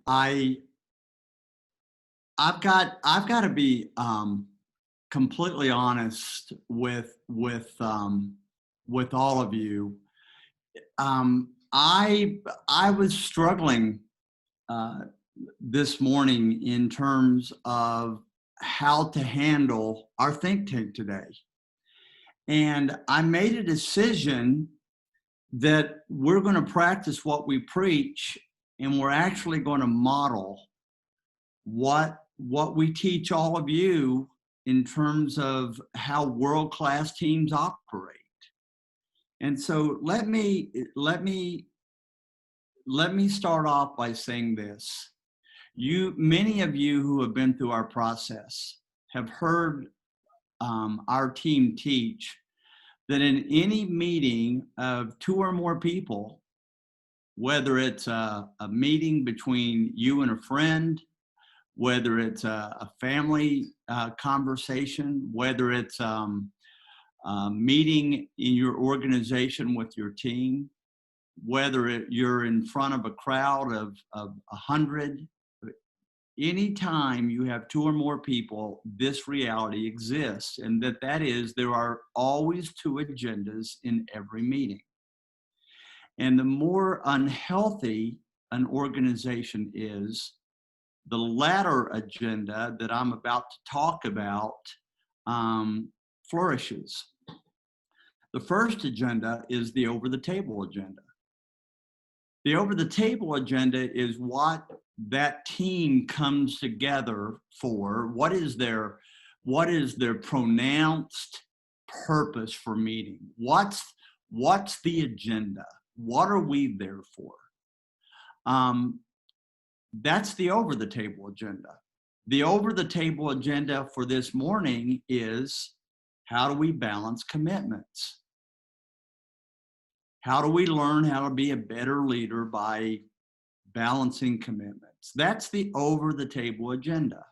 I I've got to be completely honest with all of you. I was struggling uh, this morning in terms of how to handle our think tank today, and I made a decision that we're going to practice what we preach, and we're actually going to model what we teach all of you in terms of how world-class teams operate. And so let me start off by saying this. Many of you who have been through our process have heard our team teach that in any meeting of two or more people, whether it's a meeting between you and a friend, whether it's a family conversation, whether it's a meeting in your organization with your team, whether you're in front of a crowd of 100, anytime you have two or more people, this reality exists, and that is there are always two agendas in every meeting. And the more unhealthy an organization is, the latter agenda that I'm about to talk about flourishes. The first agenda is the over-the-table agenda. The over-the-table agenda is what that team comes together for. What is their pronounced purpose for meeting? What's the agenda? What are we there for? That's the over-the-table agenda. The over-the-table agenda for this morning is, how do we balance commitments? How do we learn how to be a better leader by balancing commitments? That's the over-the-table agenda.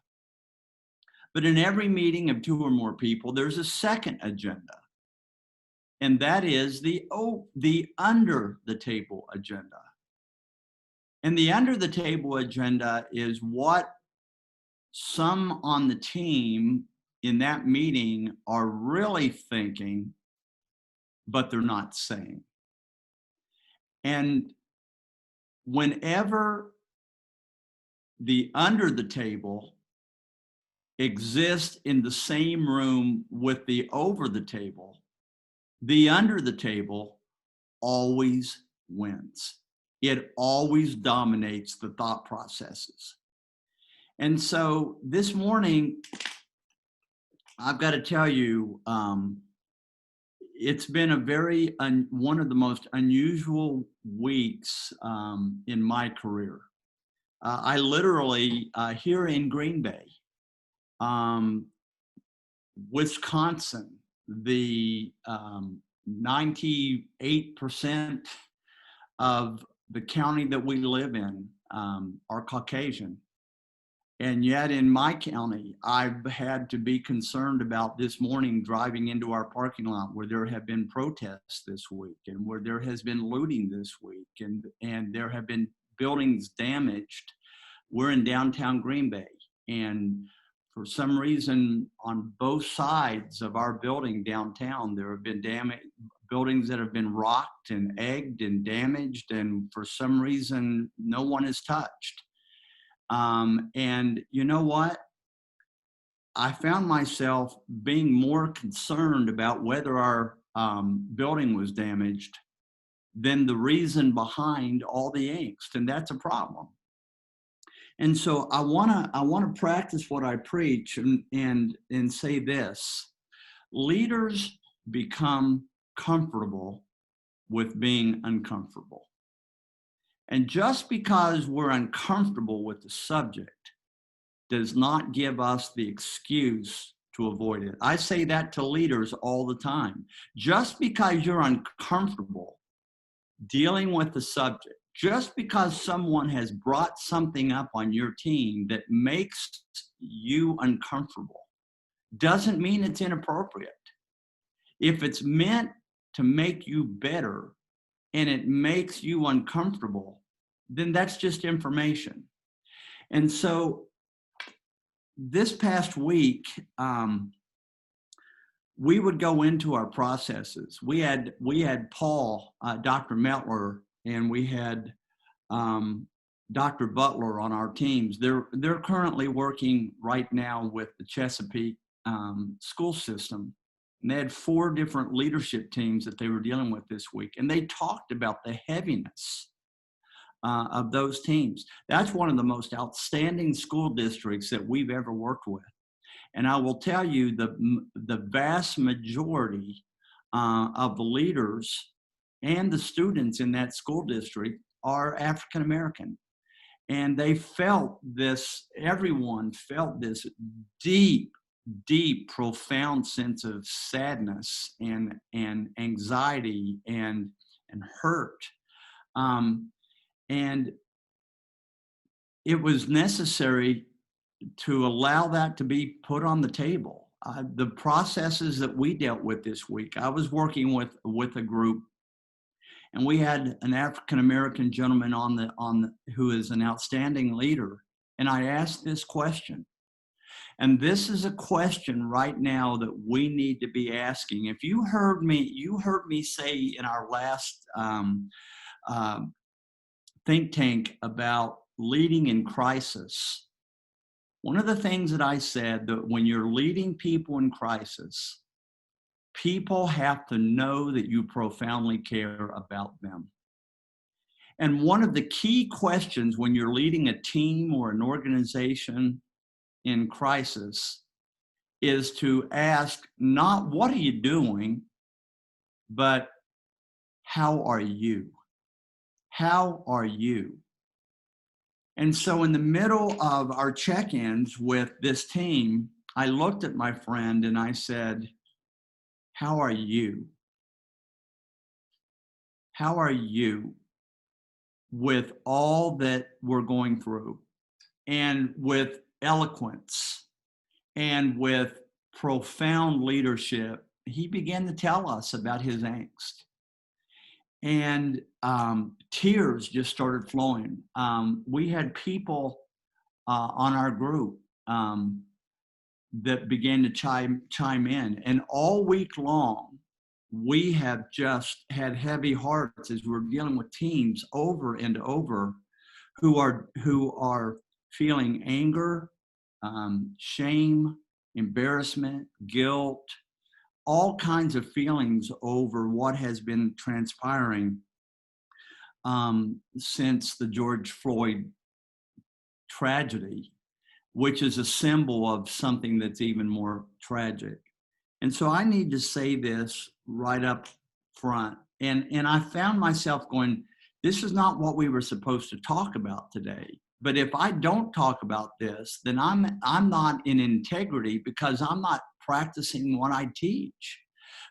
But in every meeting of two or more people, there's a second agenda, and that is the under-the-table agenda. And the under-the-table agenda is what some on the team in that meeting are really thinking, but they're not saying. And whenever the under-the-table exists in the same room with the over-the-table, the under-the-table always wins. It always dominates the thought processes. And so this morning, I've got to tell you, it's been one of the most unusual weeks in my career. I literally, here in Green Bay, Wisconsin, the 98% of the county that we live in are Caucasian. And yet in my county, I've had to be concerned about this morning driving into our parking lot where there have been protests this week, and where there has been looting this week, and there have been buildings damaged. We're in downtown Green Bay, and for some reason on both sides of our building downtown, there have been buildings that have been rocked and egged and damaged, and for some reason, no one is touched. And you know what? I found myself being more concerned about whether our building was damaged than the reason behind all the angst, and that's a problem. And so I wanna practice what I preach and say this: leaders become comfortable with being uncomfortable. And just because we're uncomfortable with the subject does not give us the excuse to avoid it. I say that to leaders all the time. Just because you're uncomfortable dealing with the subject, just because someone has brought something up on your team that makes you uncomfortable, doesn't mean it's inappropriate. If it's meant to make you better and it makes you uncomfortable, then that's just information. And so this past week, we would go into our processes. We had Paul, Dr. Metler, and we had Dr. Butler on our teams. They're currently working right now with the Chesapeake school system. And they had 4 different leadership teams that they were dealing with this week. And they talked about the heaviness of those teams. That's one of the most outstanding school districts that we've ever worked with. And I will tell you, the vast majority of the leaders and the students in that school district are African American. And they felt this, everyone felt this deep, profound sense of sadness and anxiety and hurt. And it was necessary to allow that to be put on the table. The processes that we dealt with this week, I was working with a group, and we had an African American gentleman who is an outstanding leader. And I asked this question, and this is a question right now that we need to be asking. If you heard me say in our last think tank about leading in crisis, one of the things that I said, that when you're leading people in crisis, people have to know that you profoundly care about them. And one of the key questions when you're leading a team or an organization in crisis is to ask not what are you doing, but how are you? How are you? And so in the middle of our check-ins with this team, I looked at my friend and I said, how are you? How are you with all that we're going through, and with eloquence and with profound leadership? He began to tell us about his angst. And tears just started flowing. We had people on our group that began to chime in. And all week long, we have just had heavy hearts as we're dealing with teams over and over who are feeling anger, shame, embarrassment, guilt, all kinds of feelings over what has been transpiring since the George Floyd tragedy, which is a symbol of something that's even more tragic. And so I need to say this right up front. And I found myself going, this is not what we were supposed to talk about today. But if I don't talk about this, then I'm not in integrity, because I'm not practicing what I teach.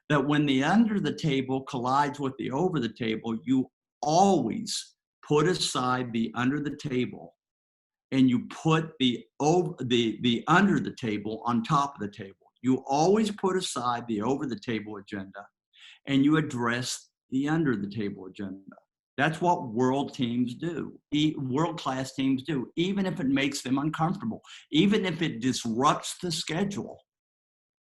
That when the under the table collides with the over the table, you always put aside the under the table and you put the under the table on top of the table. You always put aside the over the table agenda and you address the under the table agenda. That's what world teams do, world-class teams do, even if it makes them uncomfortable, even if it disrupts the schedule,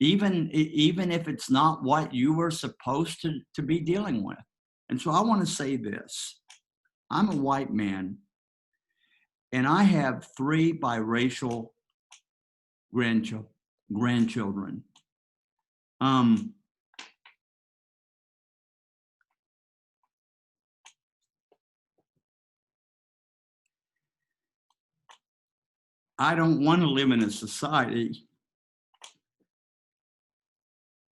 even if it's not what you were supposed to be dealing with. And so I want to say this. I'm a white man, and I have 3 biracial grandchildren. I don't want to live in a society,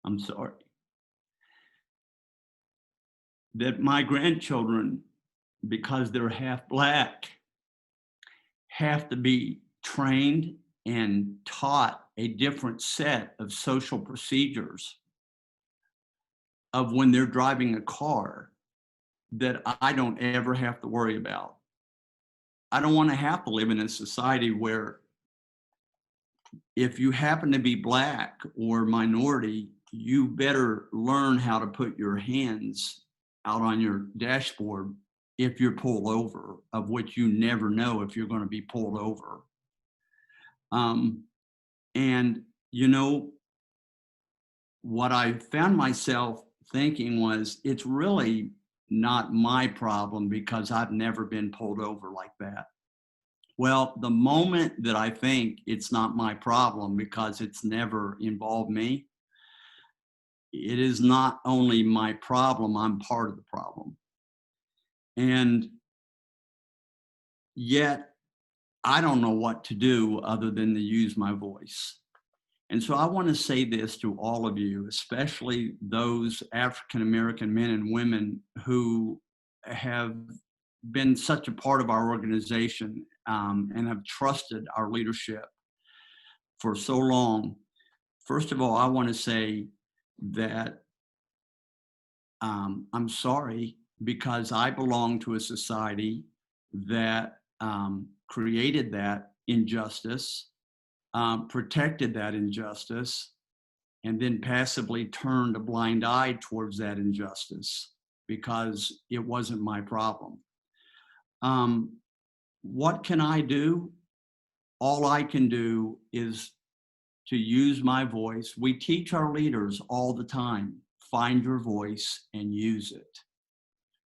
I'm sorry, that my grandchildren, because they're half Black, have to be trained and taught a different set of social procedures of when they're driving a car that I don't ever have to worry about. I don't want to have to live in a society where if you happen to be Black or minority, you better learn how to put your hands out on your dashboard if you're pulled over, of which you never know if you're going to be pulled over. Um, and, you know, what I found myself thinking was, it's really not my problem because I've never been pulled over like that. Well, the moment that I think it's not my problem because it's never involved me, it is not only my problem, I'm part of the problem. And yet, I don't know what to do other than to use my voice. And so I want to say this to all of you, especially those African American men and women who have been such a part of our organization and have trusted our leadership for so long. First of all, I want to say that I'm sorry because I belong to a society that created that injustice, protected that injustice, and then passively turned a blind eye towards that injustice because it wasn't my problem. Um, what can I do? All I can do is to use my voice. We teach our leaders all the time, find your voice and use it.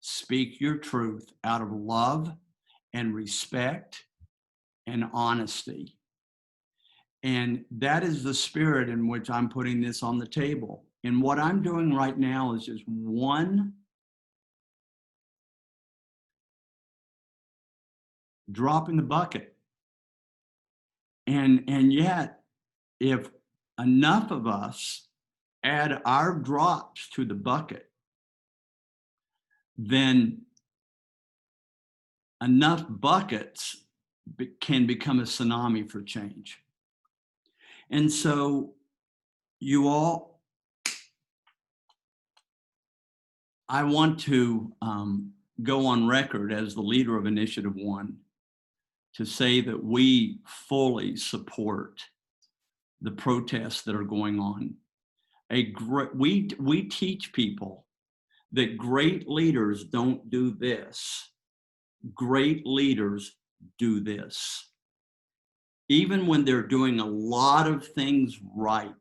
Speak your truth out of love and respect and honesty. And that is the spirit in which I'm putting this on the table. And what I'm doing right now is just one drop in the bucket. And yet, if enough of us add our drops to the bucket, then enough buckets can become a tsunami for change. And so, you all, I want to go on record as the leader of Initiative One to say that we fully support the protests that are going on. We teach people that great leaders don't do this. Great leaders do this. Even when they're doing a lot of things right,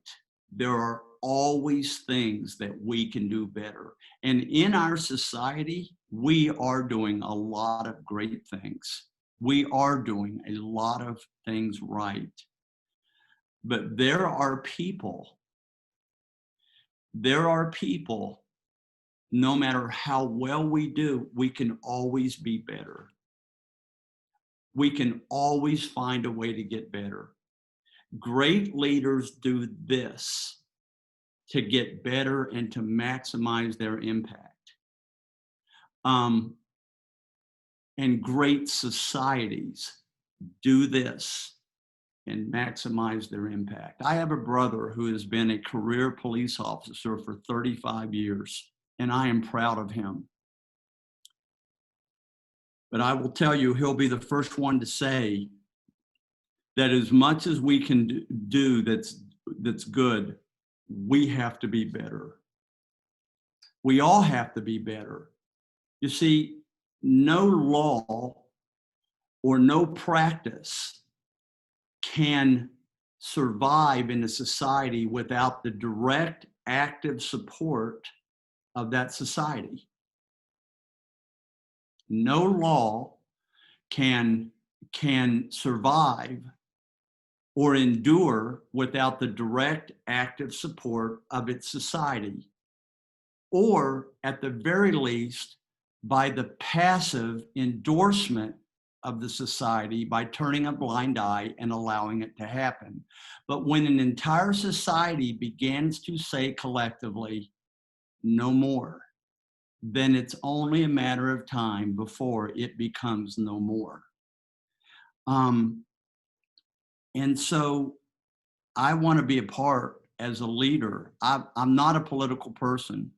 there are always things that we can do better. And in our society, we are doing a lot of great things. We are doing a lot of things right. But there are people, no matter how well we do, we can always be better. We can always find a way to get better. Great leaders do this to get better and to maximize their impact. And great societies do this and maximize their impact. I have a brother who has been a career police officer for 35 years, and I am proud of him. But I will tell you, he'll be the first one to say that as much as we can do that's good, we have to be better. We all have to be better. You see, no law or no practice can survive in a society without the direct, active support of that society. No law can survive or endure without the direct, active support of its society, or at the very least, by the passive endorsement of the society by turning a blind eye and allowing it to happen. But when an entire society begins to say collectively, no more, then it's only a matter of time before it becomes no more. And so I want to be a part as a leader. I'm not a political person.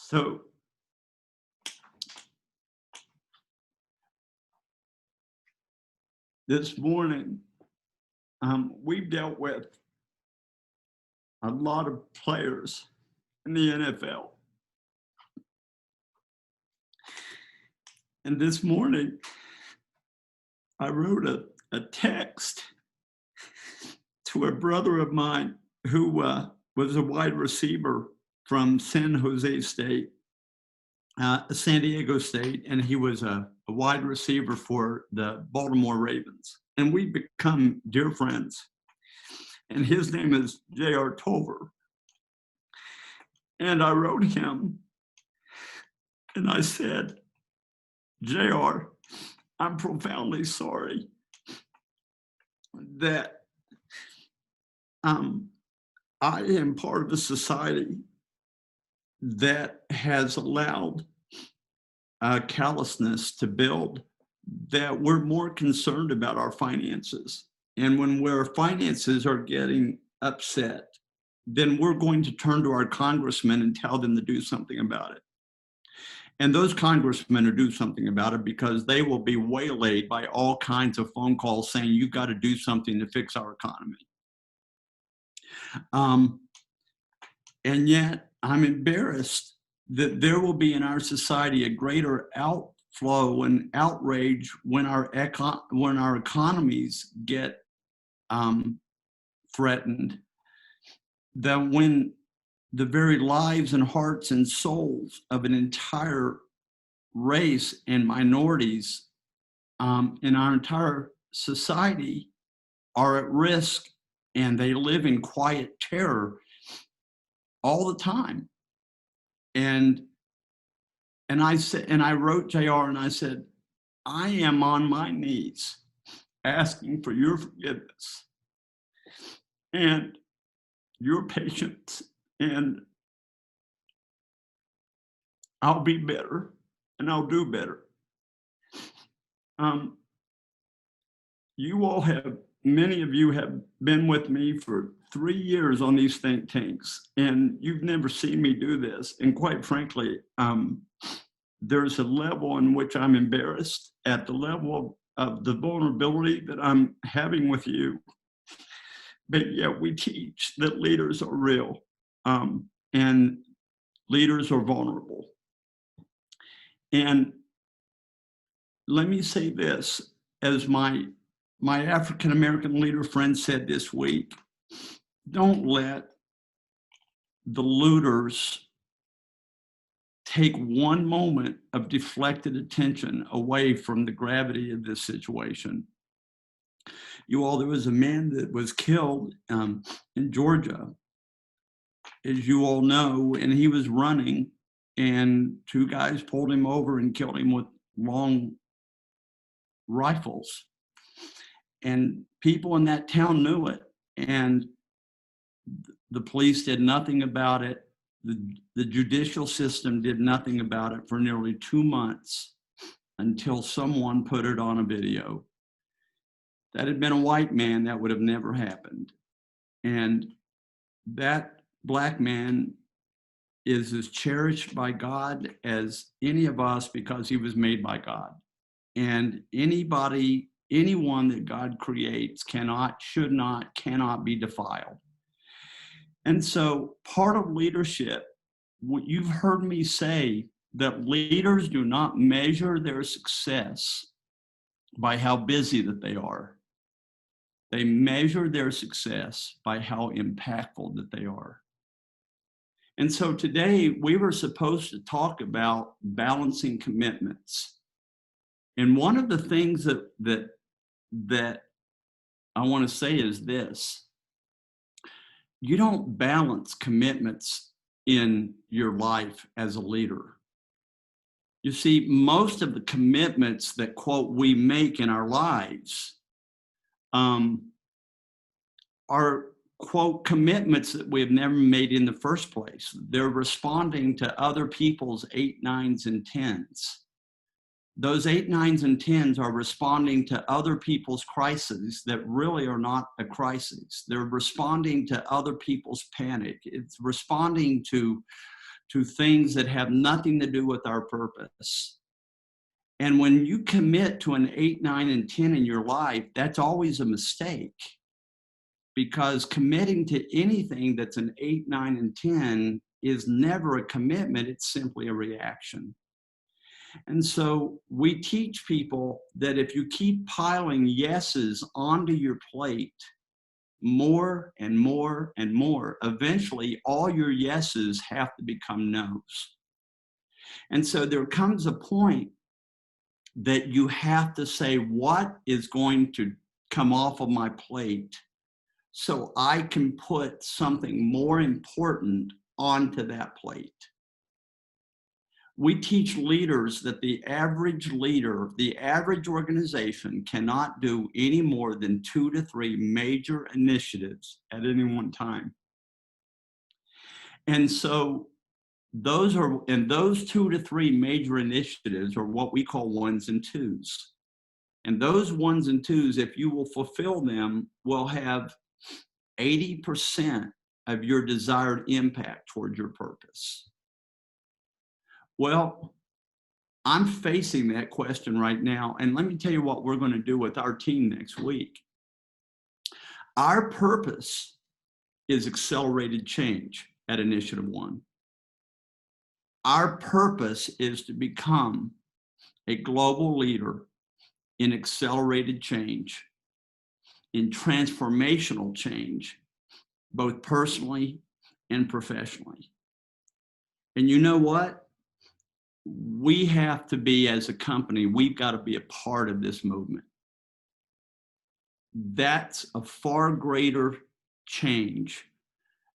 So this morning, we've dealt with a lot of players in the NFL. And this morning, I wrote a text to a brother of mine who was a wide receiver from San Diego State, and he was a wide receiver for the Baltimore Ravens. And we've become dear friends. And his name is J.R. Tolver. And I wrote him, and I said, J.R., I'm profoundly sorry that I am part of a society that has allowed callousness to build, that we're more concerned about our finances. And when our finances are getting upset, then we're going to turn to our congressmen and tell them to do something about it. And those congressmen will do something about it because they will be waylaid by all kinds of phone calls saying, you've got to do something to fix our economy. And yet I'm embarrassed that there will be in our society a greater outflow and outrage when our economies get threatened, than when the very lives and hearts and souls of an entire race and minorities in our entire society are at risk, and they live in quiet terror all the time. And I said, and I wrote JR and I said, I am on my knees asking for your forgiveness and your patience, and I'll be better and I'll do better. You all have, many of you have been with me for 3 years on these think tanks, and you've never seen me do this. And quite frankly, there's a level in which I'm embarrassed at the level of the vulnerability that I'm having with you. But yet we teach that leaders are real, and leaders are vulnerable. And let me say this, as my African-American leader friend said this week, don't let the looters take one moment of deflected attention away from the gravity of this situation. You all, there was a man that was killed in Georgia, as you all know, and he was running, and 2 guys pulled him over and killed him with long rifles. And people in that town knew it, and the police did nothing about it. The judicial system did nothing about it for nearly 2 months until someone put it on a video. That had been a white man, that would have never happened. And that Black man is as cherished by God as any of us because he was made by God. And anyone that God creates cannot be defiled. And so part of leadership, what you've heard me say, that leaders do not measure their success by how busy that they are. They measure their success by how impactful that they are. And so today we were supposed to talk about balancing commitments. And one of the things that I want to say is this: you don't balance commitments in your life as a leader. You see, most of the commitments that, quote, we make in our lives are, quote, commitments that we have never made in the first place. They're responding to other people's 8, 9s, and 10s. Those 8, 9s, and 10s are responding to other people's crises that really are not a crisis. They're responding to other people's panic. It's responding to to things that have nothing to do with our purpose. And when you commit to an 8, 9, and 10 in your life, that's always a mistake, because committing to anything that's an 8, 9, and 10 is never a commitment. It's simply a reaction. And so we teach people that if you keep piling yeses onto your plate, more and more and more, eventually all your yeses have to become nos. And so there comes a point that you have to say, what is going to come off of my plate so I can put something more important onto that plate? We teach leaders that the average leader, the average organization cannot do any more than 2 to 3 major initiatives at any one time. And so those 2 to 3 major initiatives are what we call ones and twos. And those ones and twos, if you will fulfill them, will have 80% of your desired impact toward your purpose. Well, I'm facing that question right now. And let me tell you what we're going to do with our team next week. Our purpose is accelerated change at InitiativeOne. Our purpose is to become a global leader in accelerated change, in transformational change, both personally and professionally. And you know what? We have to be, as a company, we've got to be a part of this movement. That's a far greater change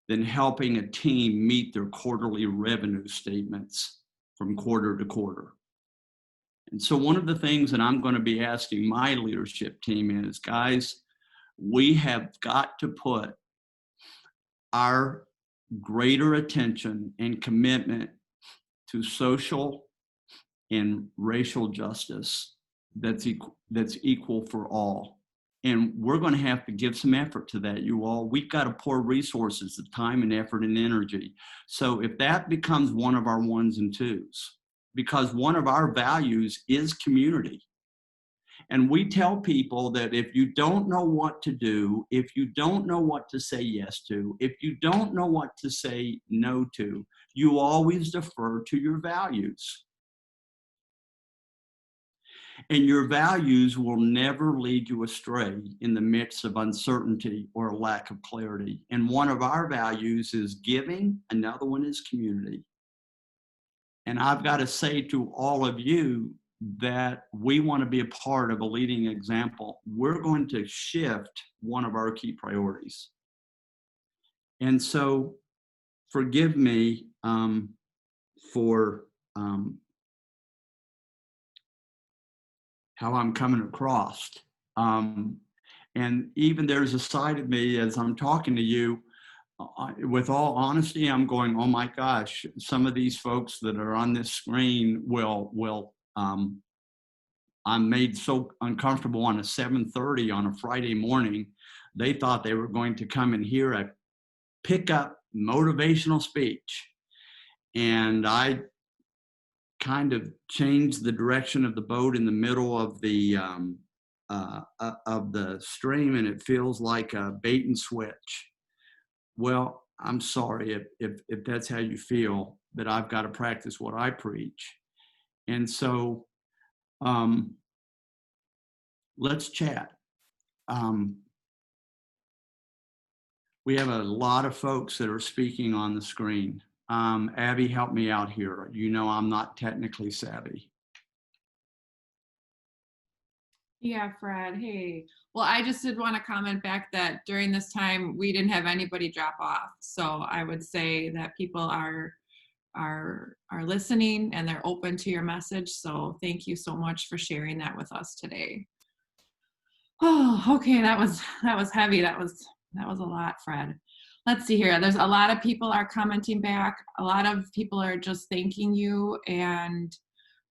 than helping a team meet their quarterly revenue statements from quarter to quarter. And so one of the things that I'm going to be asking my leadership team is, guys, we have got to put our greater attention and commitment to social and racial justice that's equal for all. And we're going to have to give some effort to that, you all. We've got to pour resources of time and effort and energy. So if that becomes one of our ones and twos, because one of our values is community. And we tell people that if you don't know what to do, if you don't know what to say yes to, if you don't know what to say no to, you always defer to your values. And your values will never lead you astray in the midst of uncertainty or a lack of clarity. And one of our values is giving, another one is community. And I've got to say to all of you that we want to be a part of a leading example. We're going to shift one of our key priorities. And so forgive me for how I'm coming across. And even there's a side of me as I'm talking to you, with all honesty, I'm going, oh my gosh, some of these folks that are on this screen I'm made so uncomfortable on a 7:30 on a Friday morning. They thought they were going to come and hear a pickup motivational speech. And I kind of changed the direction of the boat in the middle of the stream, and it feels like a bait and switch. Well, I'm sorry if that's how you feel, but I've got to practice what I preach. And so let's chat. We have a lot of folks that are speaking on the screen. Abby, help me out here. You know I'm not technically savvy. Yeah, Fred, hey. Well, I just did want to comment back that during this time, we didn't have anybody drop off. So I would say that people are listening and they're open to your message. So thank you so much for sharing that with us today. Oh, okay, that was heavy. That was a lot, Fred. Let's see here. There's a lot of people are commenting back. A lot of people are just thanking you and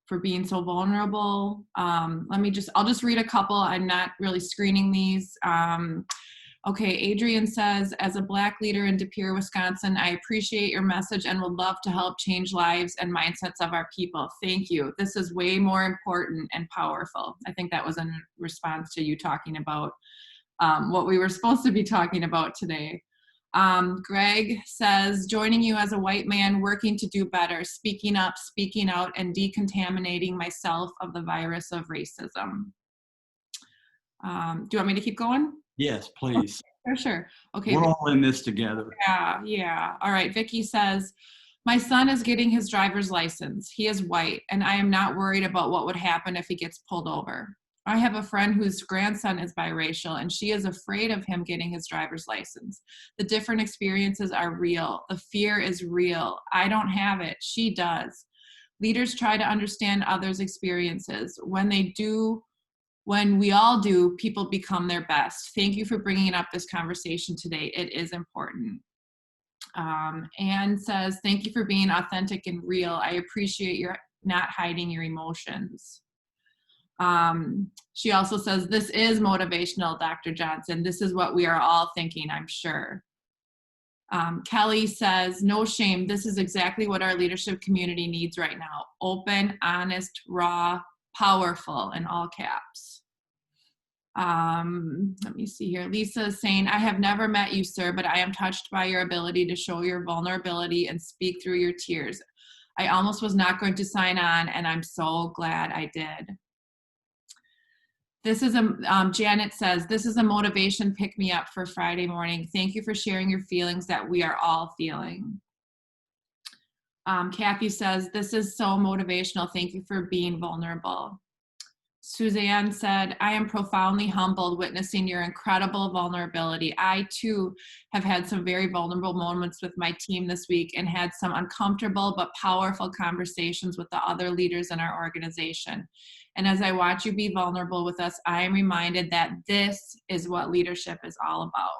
for being so vulnerable. I'll just read a couple. I'm not really screening these. Okay, Adrian says, as a Black leader in De Pere, Wisconsin, I appreciate your message and would love to help change lives and mindsets of our people. Thank you. This is way more important and powerful. I think that was in response to you talking about what we were supposed to be talking about today. Greg says, joining you as a white man working to do better, speaking up, speaking out, and decontaminating myself of the virus of racism. Do you want me to keep going? Yes, please. Okay, sure. Okay. We're all in this together. Yeah. All right. Vicky says, my son is getting his driver's license. He is white, and I am not worried about what would happen if he gets pulled over. I have a friend whose grandson is biracial, and she is afraid of him getting his driver's license. The different experiences are real. The fear is real. I don't have it. She does. Leaders try to understand others' experiences. When we all do, people become their best. Thank you for bringing up this conversation today. It is important. Anne says, thank you for being authentic and real. I appreciate your not hiding your emotions. She also says, this is motivational, Dr. Johnson. This is what we are all thinking, I'm sure. Kelly says, no shame. This is exactly what our leadership community needs right now. Open, honest, raw, powerful, in all caps. Let me see here. Lisa is saying, I have never met you, sir, but I am touched by your ability to show your vulnerability and speak through your tears. I almost was not going to sign on, and I'm so glad I did. This is Janet says, this is a motivation pick-me-up for Friday morning. Thank you for sharing your feelings that we are all feeling. Kathy says, this is so motivational. Thank you for being vulnerable. Suzanne said, I am profoundly humbled witnessing your incredible vulnerability. I too have had some very vulnerable moments with my team this week and had some uncomfortable but powerful conversations with the other leaders in our organization. And as I watch you be vulnerable with us, I am reminded that this is what leadership is all about.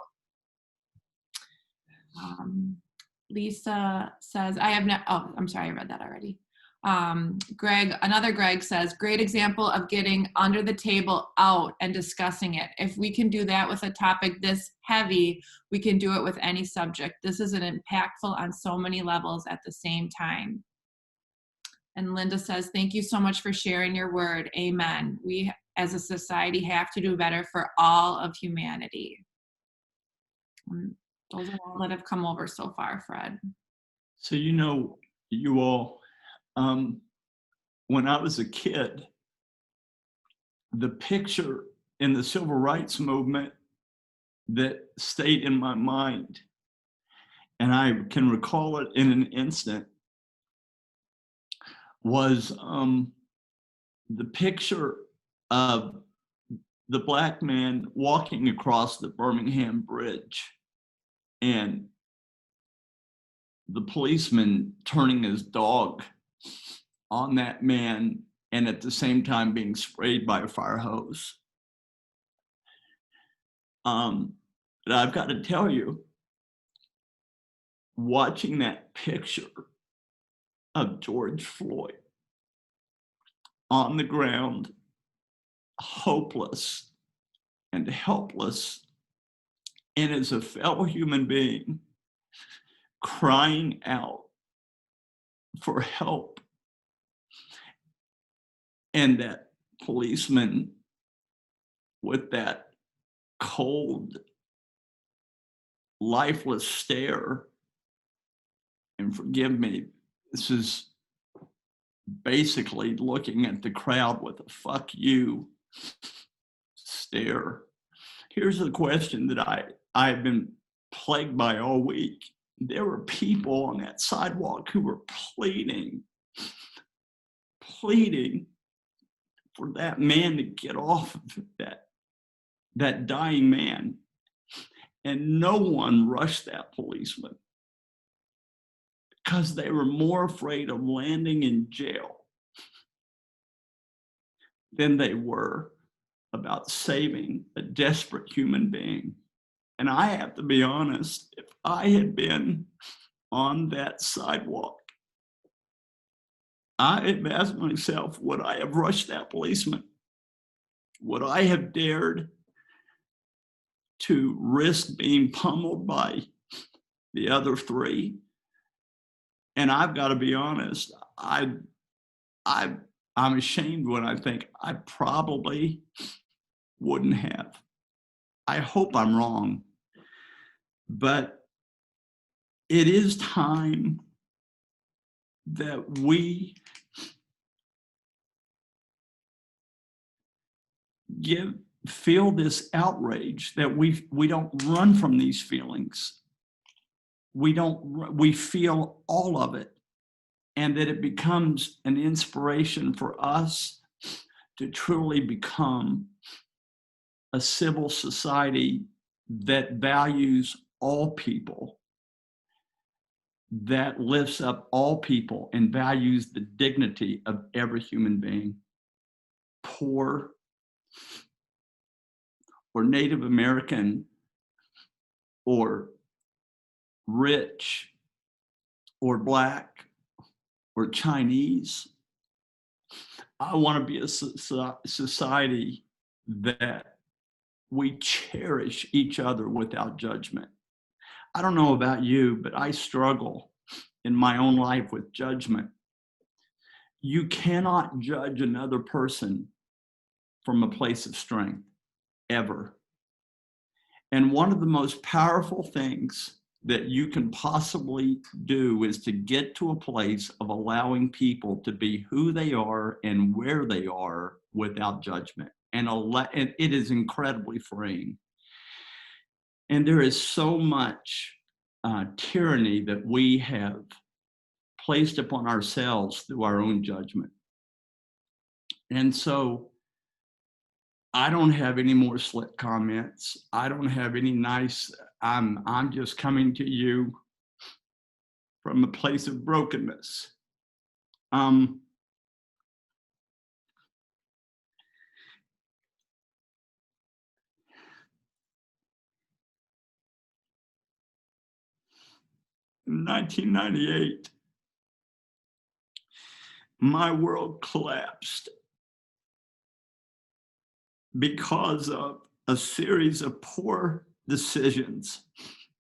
Lisa says, I'm sorry, I read that already. Another Greg says, great example of getting under the table out and discussing it. If we can do that with a topic this heavy, we can do it with any subject. This is an impactful on so many levels at the same time. And Linda says, thank you so much for sharing your word. Amen. We as a society have to do better for all of humanity. Those are all that have come over so far, Fred. So, you all, when I was a kid, the picture in the civil rights movement that stayed in my mind, and I can recall it in an instant, was the picture of the Black man walking across the Birmingham Bridge and the policeman turning his dog on that man and at the same time being sprayed by a fire hose. But I've got to tell you, watching that picture of George Floyd on the ground, hopeless and helpless, and as a fellow human being, crying out for help, and that policeman with that cold, lifeless stare, and forgive me, this is basically looking at the crowd with a fuck you stare. Here's the question that I've been plagued by all week. There were people on that sidewalk who were pleading for that man to get off of that dying man. And no one rushed that policeman because they were more afraid of landing in jail than they were about saving a desperate human being. And I have to be honest, if I had been on that sidewalk, I have asked myself, would I have rushed that policeman? Would I have dared to risk being pummeled by the other three. And I've got to be honest, I'm ashamed when I think I probably wouldn't have. I hope I'm wrong, but it is time that we feel this outrage, that we don't run from these feelings. We feel all of it, and that it becomes an inspiration for us to truly become a civil society that values all people, that lifts up all people and values the dignity of every human being, poor or Native American or rich or Black or Chinese. I want to be a society that we cherish each other without judgment. I don't know about you, but I struggle in my own life with judgment. You cannot judge another person from a place of strength, ever. And one of the most powerful things that you can possibly do is to get to a place of allowing people to be who they are and where they are without judgment. And it is incredibly freeing. And there is so much tyranny that we have placed upon ourselves through our own judgment. And so I don't have any more slick comments. I don't have any nice, I'm just coming to you from a place of brokenness. In 1998, my world collapsed because of a series of poor decisions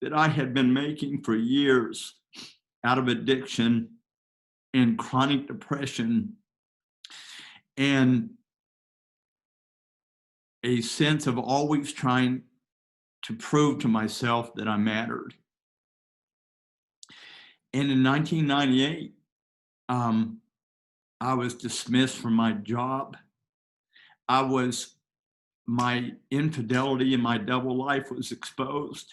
that I had been making for years out of addiction and chronic depression and a sense of always trying to prove to myself that I mattered. And in 1998, I was dismissed from my job. My infidelity and my double life was exposed.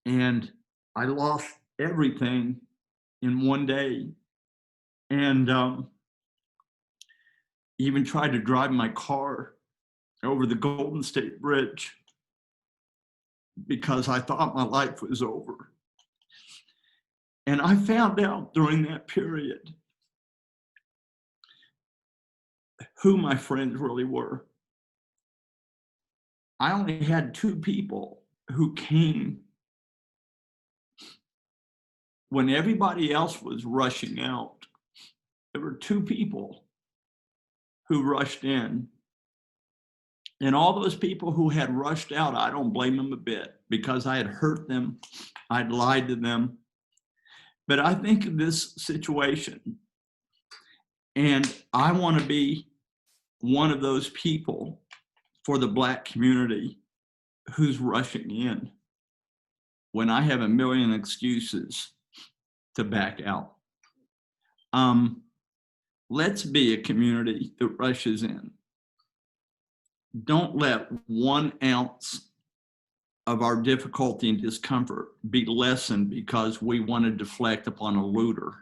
And I lost everything in one day. And even tried to drive my car over the Golden State Bridge because I thought my life was over. And I found out during that period who my friends really were. I only had two people who came when everybody else was rushing out. There were two people who rushed in. And all those people who had rushed out, I don't blame them a bit because I had hurt them, I'd lied to them. But I think of this situation, and I want to be one of those people for the Black community who's rushing in when I have a million excuses to back out. Let's be a community that rushes in. Don't let 1 ounce of our difficulty and discomfort be lessened because we want to deflect upon a looter.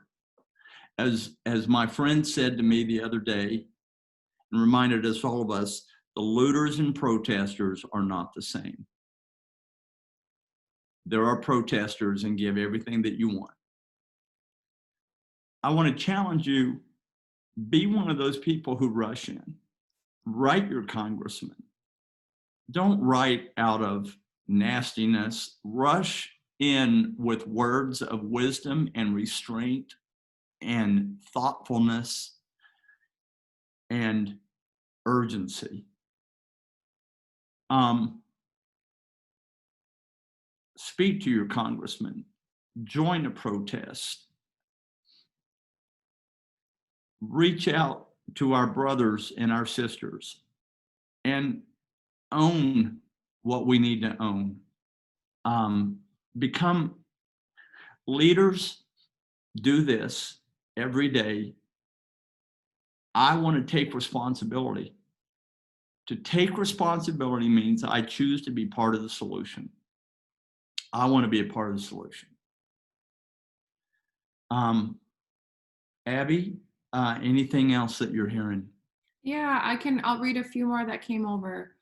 As my friend said to me the other day, and reminded us, all of us, the looters and protesters are not the same. There are protesters and give everything that you want. I want to challenge you, be one of those people who rush in. Write your congressman. Don't write out of nastiness. Rush in with words of wisdom and restraint and thoughtfulness and urgency. speak to your congressman, join a protest, reach out to our brothers and our sisters, and own what we need to own. Become leaders. Do this every day. I want to take responsibility. To take responsibility means I choose to be part of the solution. I want to be a part of the solution. Abby, anything else that you're hearing? Yeah, I'll read a few more that came over.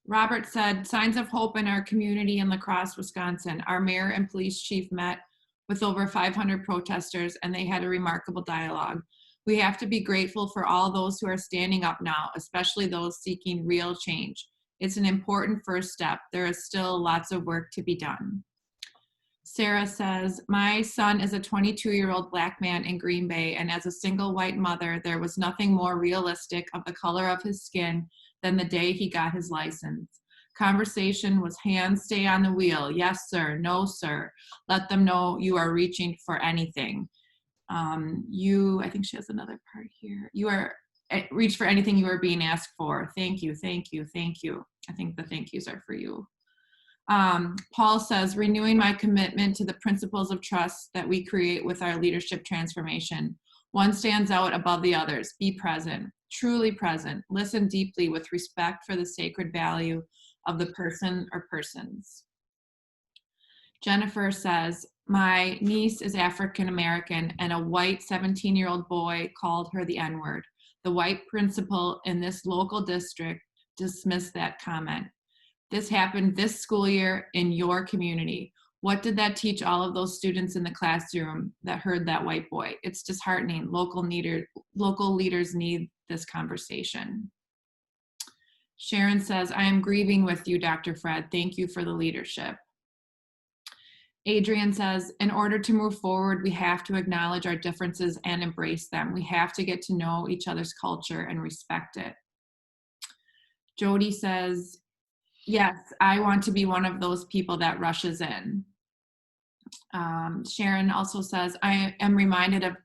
Robert said, signs of hope in our community in La Crosse, Wisconsin. Our mayor and police chief met with over 500 protesters and they had a remarkable dialogue. We have to be grateful for all those who are standing up now, especially those seeking real change. It's an important first step. There is still lots of work to be done. Sarah says, my son is a 22-year-old Black man in Green Bay, and as a single white mother, there was nothing more realistic of the color of his skin than the day he got his license. Conversation was hands stay on the wheel. Yes, sir. No, sir. Let them know you are reaching for anything. I think she has another part here. You are reach for anything you are being asked for. Thank you, thank you, thank you. I think the thank yous are for you. Paul says, renewing my commitment to the principles of trust that we create with our leadership transformation. One stands out above the others. Be present, truly present. Listen deeply with respect for the sacred value of the person or persons. Jennifer says, my niece is African American and a white 17-year-old boy called her the N-word. The white principal in this local district dismissed that comment. This happened this school year in your community. What did that teach all of those students in the classroom that heard that white boy? It's disheartening. Local leaders need this conversation. Sharon says, I am grieving with you, Dr. Fred. Thank you for the leadership. Adrian says, in order to move forward, we have to acknowledge our differences and embrace them. We have to get to know each other's culture and respect it. Jody says, yes, I want to be one of those people that rushes in. Sharon also says, I am reminded of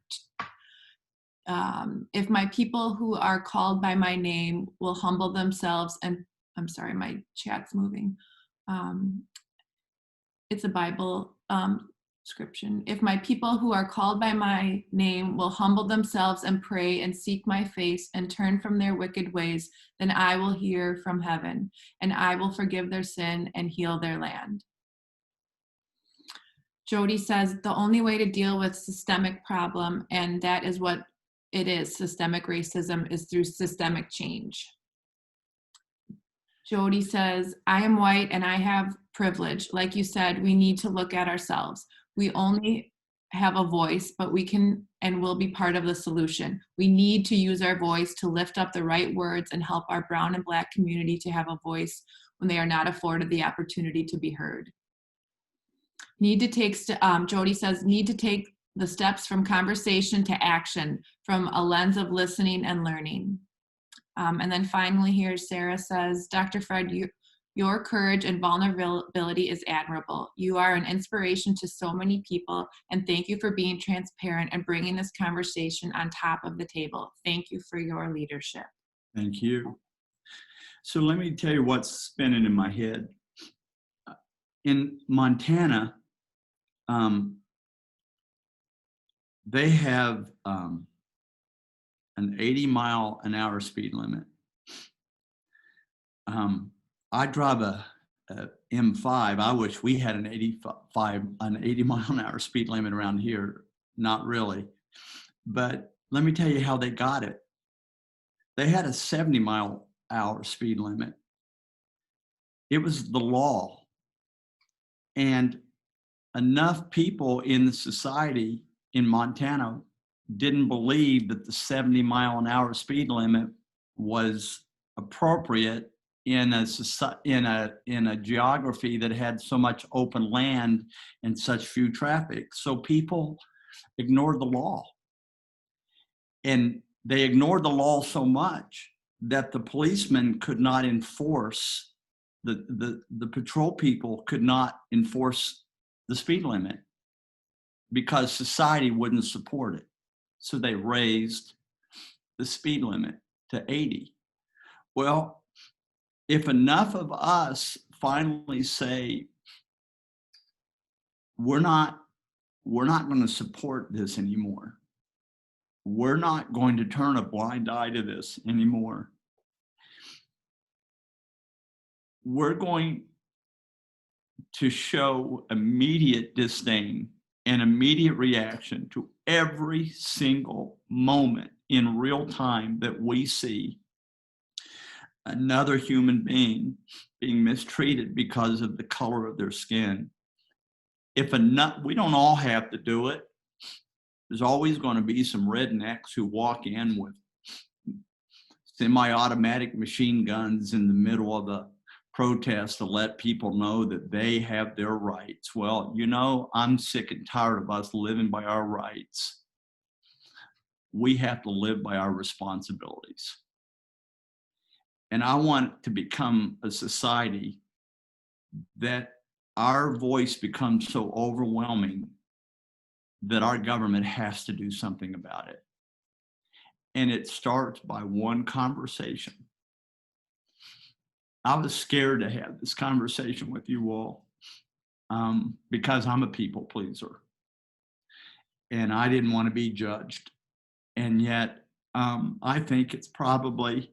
if my people who are called by my name will humble themselves and, I'm sorry, my chat's moving. It's a Bible scripture. If my people who are called by my name will humble themselves and pray and seek my face and turn from their wicked ways, then I will hear from heaven and I will forgive their sin and heal their land. Jody says the only way to deal with systemic problem, and that is what it is, systemic racism, is through systemic change. Jody says, I am white and I have privilege. Like you said, we need to look at ourselves. We only have a voice, but we can and will be part of the solution. We need to use our voice to lift up the right words and help our brown and Black community to have a voice when they are not afforded the opportunity to be heard. Jody says, need to take the steps from conversation to action from a lens of listening and learning. And then finally here, Sarah says, Dr. Fred, your courage and vulnerability is admirable. You are an inspiration to so many people, and thank you for being transparent and bringing this conversation on top of the table. Thank you for your leadership. Thank you. So let me tell you what's spinning in my head. In Montana, they have an 80-mile-an-hour speed limit. I drive a M5. I wish we had an 80-mile-an-hour speed limit around here. Not really. But let me tell you how they got it. They had a 70-mile-an-hour speed limit. It was the law. And enough people in the society in Montana didn't believe that the 70-mile-an-hour speed limit was appropriate in a geography that had so much open land and such few traffic. So people ignored the law. And they ignored the law so much that the policemen could not enforce the patrol people could not enforce the speed limit because society wouldn't support it. So they raised the speed limit to 80. Well, if enough of us finally say, we're not going to support this anymore. We're not going to turn a blind eye to this anymore. We're going to show immediate disdain and immediate reaction to every single moment in real time that we see another human being being mistreated because of the color of their skin. If enough, we don't all have to do it. There's always going to be some rednecks who walk in with semi-automatic machine guns in the middle of a protest to let people know that they have their rights. Well, you know, I'm sick and tired of us living by our rights. We have to live by our responsibilities. And I want to become a society that our voice becomes so overwhelming that our government has to do something about it. And it starts by one conversation. I was scared to have this conversation with you all because I'm a people pleaser. And I didn't want to be judged. And yet, I think it's probably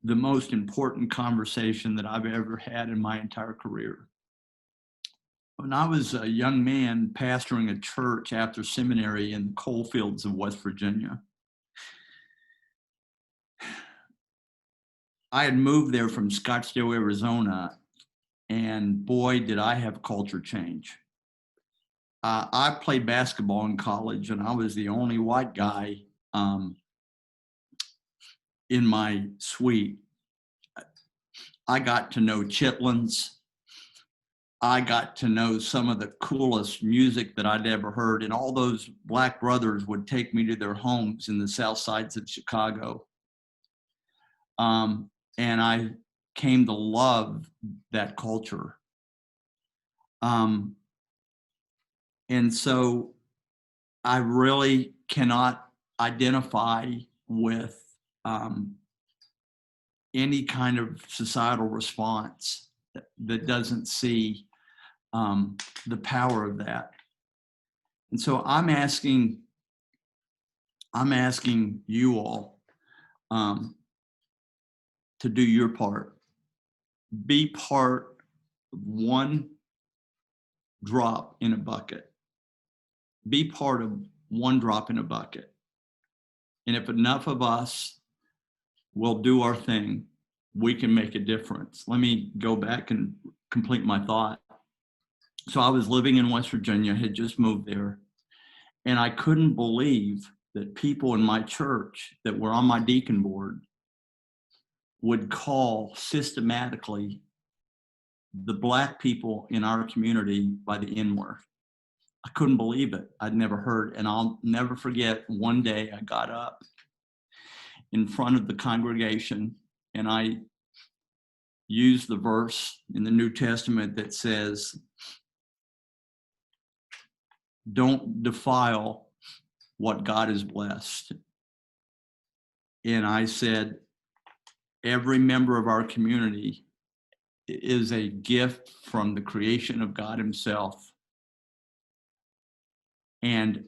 the most important conversation that I've ever had in my entire career. When I was a young man pastoring a church after seminary in the coal fields of West Virginia, I had moved there from Scottsdale, Arizona, and boy, did I have culture change. I played basketball in college, and I was the only white guy in my suite. I got to know chitlins. I got to know some of the coolest music that I'd ever heard, and all those black brothers would take me to their homes in the south sides of Chicago. And I came to love that culture. And so I really cannot identify with any kind of societal response that doesn't see the power of that. And so I'm asking you all to do your part. Be part of one drop in a bucket. Be part of one drop in a bucket. And if enough of us will do our thing, we can make a difference. Let me go back and complete my thought. So I was living in West Virginia, had just moved there, and I couldn't believe that people in my church that were on my deacon board would call systematically the Black people in our community by the N-word. I couldn't believe it. I'd never heard. And I'll never forget, one day I got up in front of the congregation and I used the verse in the New Testament that says, don't defile what God has blessed. And I said, every member of our community is a gift from the creation of God himself. And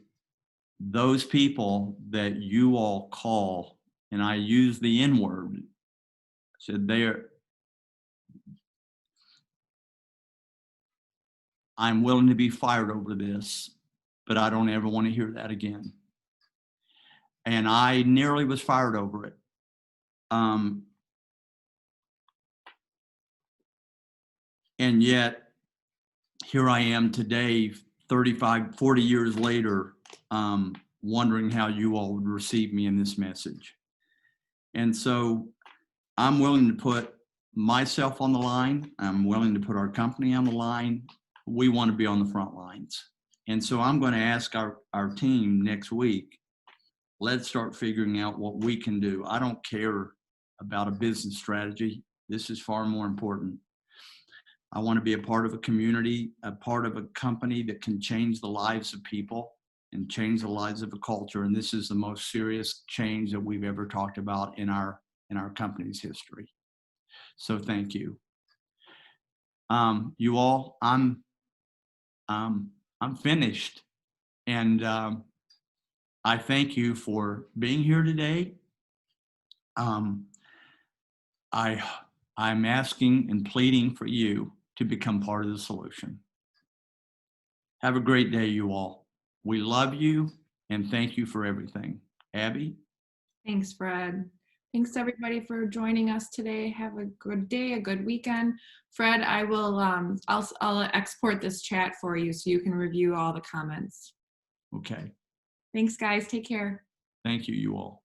those people that you all call, and I use the N-word, said I'm willing to be fired over this, but I don't ever want to hear that again. And I nearly was fired over it. And yet, here I am today, 35, 40 years later, wondering how you all would receive me in this message. And so I'm willing to put myself on the line. I'm willing to put our company on the line. We want to be on the front lines. And so I'm going to ask our team next week, let's start figuring out what we can do. I don't care about a business strategy. This is far more important. I want to be a part of a community, a part of a company that can change the lives of people and change the lives of a culture. And this is the most serious change that we've ever talked about in our company's history. So thank you. You all, I'm finished. And I thank you for being here today. I'm asking and pleading for you to become part of the solution. Have a great day, you all. We love you and thank you for everything. Abby? Thanks, Fred. Thanks everybody for joining us today. Have a good day, a good weekend. Fred, I will I'll export this chat for you so you can review all the comments. Okay. Thanks guys. Take care. Thank you, you all.